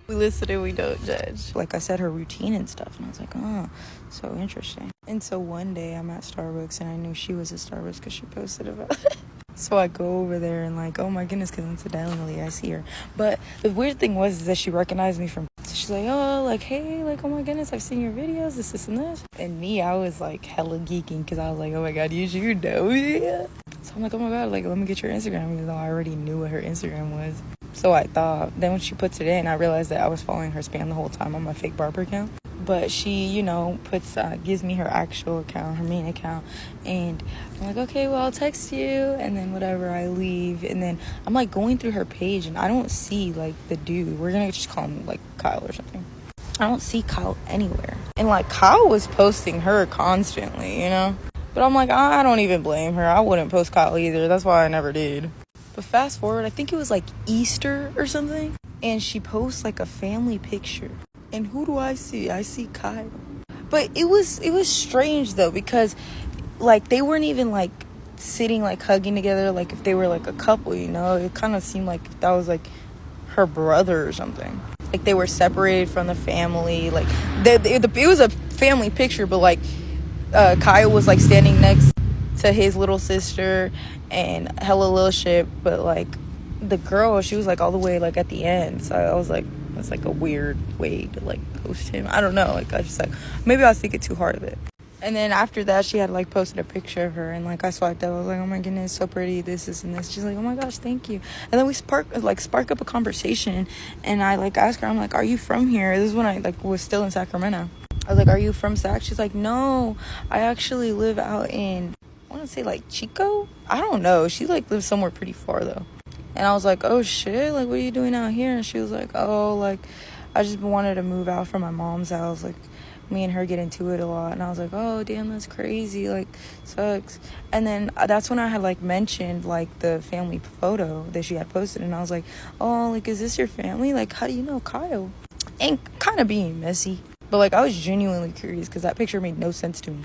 We listen and we don't judge. Like I said, her routine and stuff. And I was like, oh, so interesting. And so one day I'm at Starbucks and I knew she was at Starbucks because she posted about it. So I go over there and like, oh my goodness, because incidentally I see her. But the weird thing was is that she recognized me from, so she's like, oh, like, hey, like, oh my goodness, I've seen your videos, this and this. And me, I was like hella geeking because I was like, oh my God, you know me. So I'm like, oh my God, like, let me get your Instagram, even though I already knew what her Instagram was. So I thought. Then when she puts it in, I realized that I was following her spam the whole time on my fake barber account. But she, you know, gives me her actual account, her main account. And I'm like, okay, well, I'll text you. And then whatever, I leave. And then I'm like going through her page and I don't see like the dude. We're going to just call him like Kyle or something. I don't see Kyle anywhere. And like Kyle was posting her constantly, you know. But I'm like, I don't even blame her. I wouldn't post Kyle either. That's why I never did. But fast forward, I think it was like Easter or something. And she posts like a family picture. And who do I see? I see Kyle. But it was strange though, because like they weren't even like sitting like hugging together like if they were like a couple, you know. It kind of seemed like that was like her brother or something. Like they were separated from the family. Like it was a family picture, but like Kyle was like standing next to his little sister and hella little shit, but like the girl, she was like all the way like at the end. So I was like, that's like a weird way to like post him. I don't know, like I just like, maybe I was thinking too hard of it. And then after that, she had like posted a picture of her, and like I swiped up. I was like, oh my goodness, so pretty, this and this. She's like, oh my gosh, thank you. And then we spark up a conversation, and I like asked her, I'm like, are you from here? This is when I like was still in Sacramento. I was like, are you from Sac? She's like, no, I actually live out in, I want to say like Chico. I don't know. She like lives somewhere pretty far though. And I was like, oh shit, like what are you doing out here? And she was like, oh, like I just wanted to move out from my mom's house. Like me and her get into it a lot. And I was like, oh damn, that's crazy, like sucks. And then that's when I had like mentioned like the family photo that she had posted, and I was like, oh, like is this your family? Like how do you know Kyle? And kind of being messy, but like I was genuinely curious because that picture made no sense to me.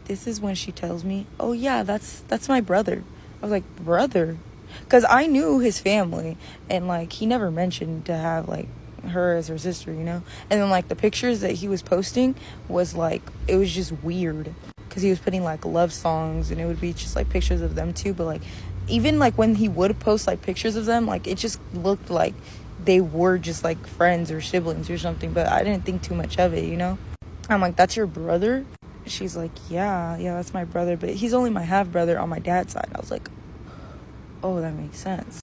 This is when she tells me, oh yeah, that's my brother. I was like, brother? Because I knew his family, and like he never mentioned to have like her as her sister, you know. And then like the pictures that he was posting was like, it was just weird because he was putting like love songs, and it would be just like pictures of them too. But like even like when he would post like pictures of them, like it just looked like they were just like friends or siblings or something. But I didn't think too much of it, you know. I'm like, that's your brother? She's like, yeah, that's my brother, but he's only my half brother on my dad's side. I was like, oh, that makes sense.